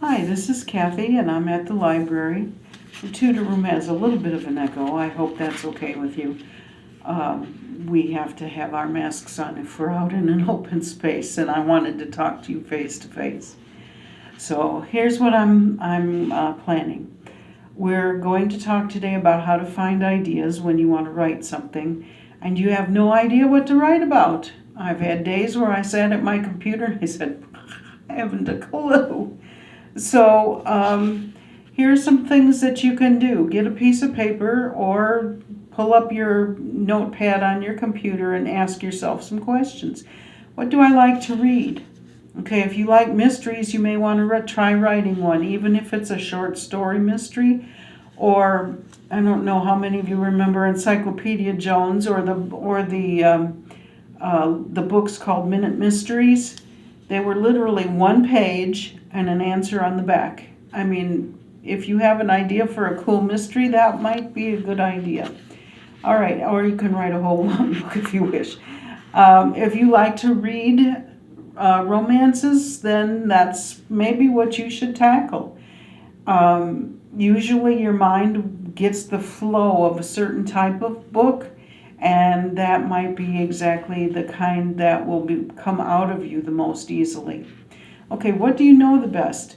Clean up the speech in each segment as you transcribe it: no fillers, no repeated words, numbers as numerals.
Hi, this is Kathy, and I'm at the library. The tutor room has a little bit of an echo. I hope that's okay with you. We have to have our masks on if we're out in an open space, and I wanted to talk to you face to face. So here's what I'm planning. We're going to talk today about how to find ideas when you want to write something, and you have no idea what to write about. I've had days where I sat at my computer and I said, I haven't a clue. So here's some things that you can do. Get a piece of paper or pull up your notepad on your computer and ask yourself some questions. What do I like to read? Okay, if you like mysteries, you may want to try writing one, even if it's a short story mystery. Or I don't know how many of you remember Encyclopedia Jones or the books called Minute Mysteries. They were literally one page and an answer on the back. I mean, if you have an idea for a cool mystery, that might be a good idea. All right, or you can write a whole long book if you wish. If you like to read romances, then that's maybe what you should tackle. Usually your mind gets the flow of a certain type of book, and that might be exactly the kind that will come out of you the most easily. Okay, what do you know the best?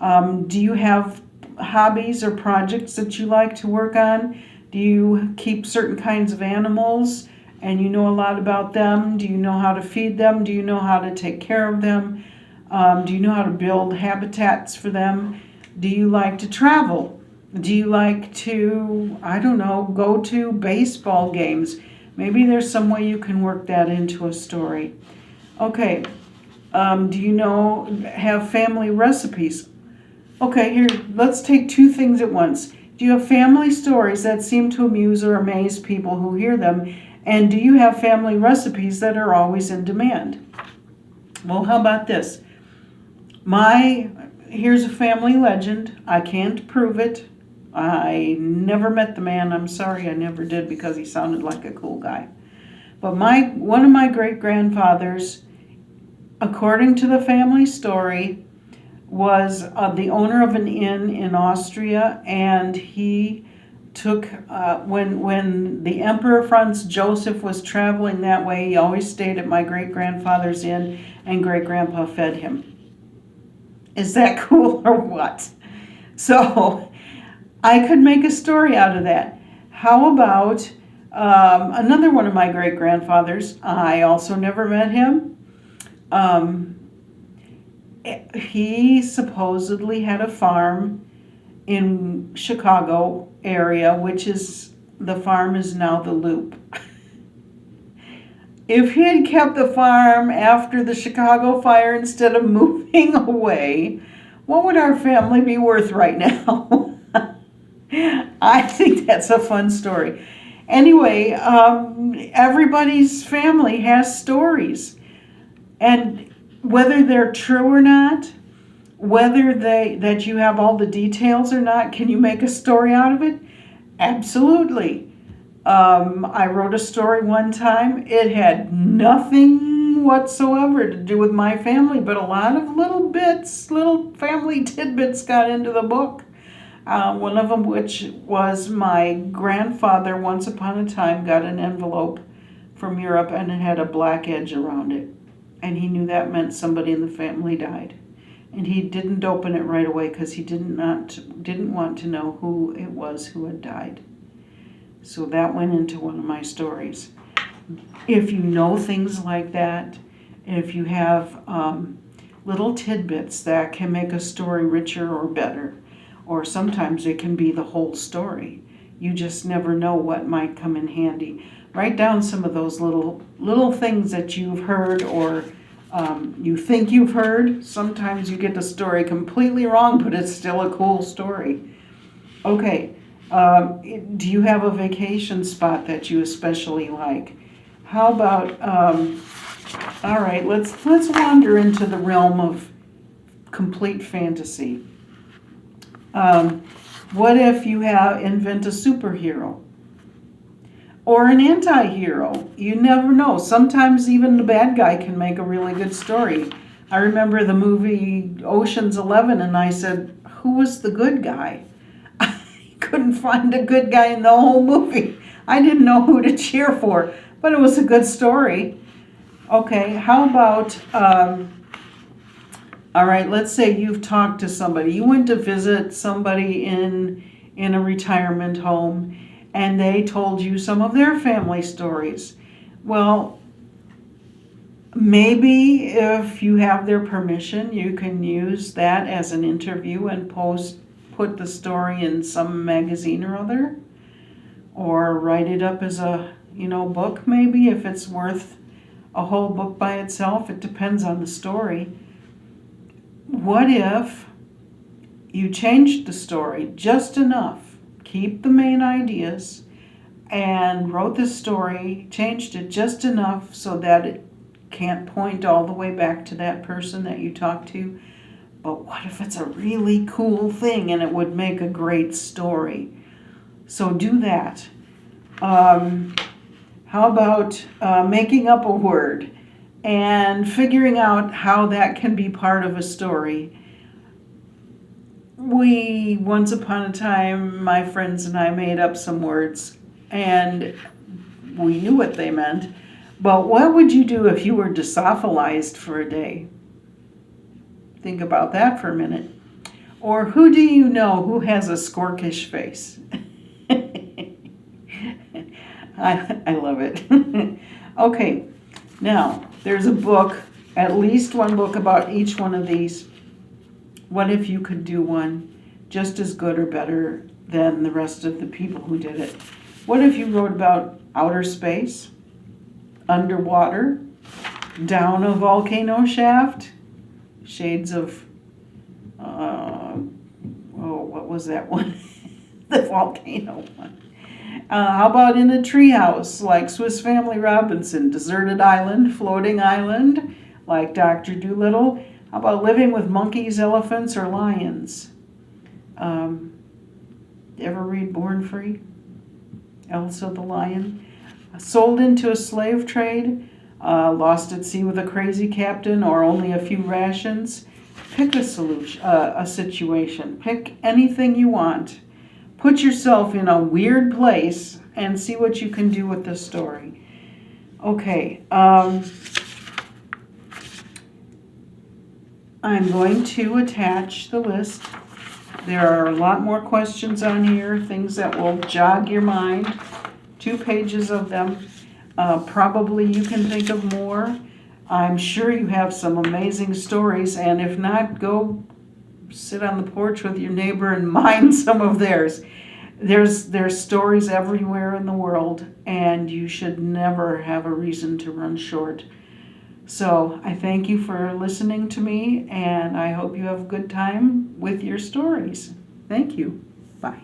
Do you have hobbies or projects that you like to work on? Do you keep certain kinds of animals and you know a lot about them? Do you know how to feed them? Do you know how to take care of them? Do you know how to build habitats for them? Do you like to travel? Do you like to, I don't know, go to baseball games? Maybe there's some way you can work that into a story. Okay, do you have family recipes? Okay, here, let's take two things at once. Do you have family stories that seem to amuse or amaze people who hear them? And do you have family recipes that are always in demand? Well, how about this? Here's a family legend. I can't prove it. I never met the man. I'm sorry I never did because he sounded like a cool guy. But one of my great-grandfathers, according to the family story, was the owner of an inn in Austria, and he took, when the Emperor Franz Joseph was traveling that way, he always stayed at my great-grandfather's inn, and great-grandpa fed him. Is that cool or what? So I could make a story out of that. How about another one of my great-grandfathers? I also never met him. He supposedly had a farm in Chicago area, the farm is now the Loop. If he had kept the farm after the Chicago fire instead of moving away, what would our family be worth right now? I think that's a fun story. Anyway, everybody's family has stories. And whether they're true or not, whether that you have all the details or not, can you make a story out of it? Absolutely. I wrote a story one time. It had nothing whatsoever to do with my family, but a lot of little family tidbits got into the book. One of them, which was my grandfather, once upon a time, got an envelope from Europe and it had a black edge around it. And he knew that meant somebody in the family died. And he didn't open it right away because he didn't want to know who it was who had died. So that went into one of my stories. If you know things like that, if you have little tidbits that can make a story richer or better, or sometimes it can be the whole story. You just never know what might come in handy. Write down some of those little things that you've heard or you think you've heard. Sometimes you get the story completely wrong, but it's still a cool story. Okay, do you have a vacation spot that you especially like? How about, all right, let's wander into the realm of complete fantasy. What if you invent a superhero? Or an anti-hero? You never know. Sometimes even the bad guy can make a really good story. I remember the movie Ocean's 11, and I said, who was the good guy? I couldn't find a good guy in the whole movie. I didn't know who to cheer for, but it was a good story. Okay, how about, all right, let's say you've talked to somebody. You went to visit somebody in a retirement home, and they told you some of their family stories. Well, maybe if you have their permission, you can use that as an interview and put the story in some magazine or other, or write it up as a, book maybe, if it's worth a whole book by itself. It depends on the story. What if you changed the story just enough, keep the main ideas, and wrote the story, changed it just enough so that it can't point all the way back to that person that you talked to? But what if it's a really cool thing and it would make a great story? So do that. How about making up a word and figuring out how that can be part of a story? Once upon a time, my friends and I made up some words, and we knew what they meant. But what would you do if you were Drosophilized for a day? Think about that for a minute. Or who do you know who has a squirkish face? I love it. Okay, now there's a book, at least one book about each one of these. What if you could do one just as good or better than the rest of the people who did it? What if you wrote about outer space, underwater, down a volcano shaft, shades of, what was that one? The volcano one. How about in a treehouse, like Swiss Family Robinson, deserted island, floating island, like Dr. Dolittle? How about living with monkeys, elephants, or lions? Ever read Born Free? Elsa the Lion? Sold into a slave trade, lost at sea with a crazy captain, or only a few rations? Pick a situation. Pick anything you want. Put yourself in a weird place and see what you can do with this story. Okay. I'm going to attach the list. There are a lot more questions on here, things that will jog your mind. 2 pages of them. Probably you can think of more. I'm sure you have some amazing stories, and if not, go sit on the porch with your neighbor and mine some of theirs. There's stories everywhere in the world, and you should never have a reason to run short. So I thank you for listening to me, and I hope you have a good time with your stories. Thank you. Bye.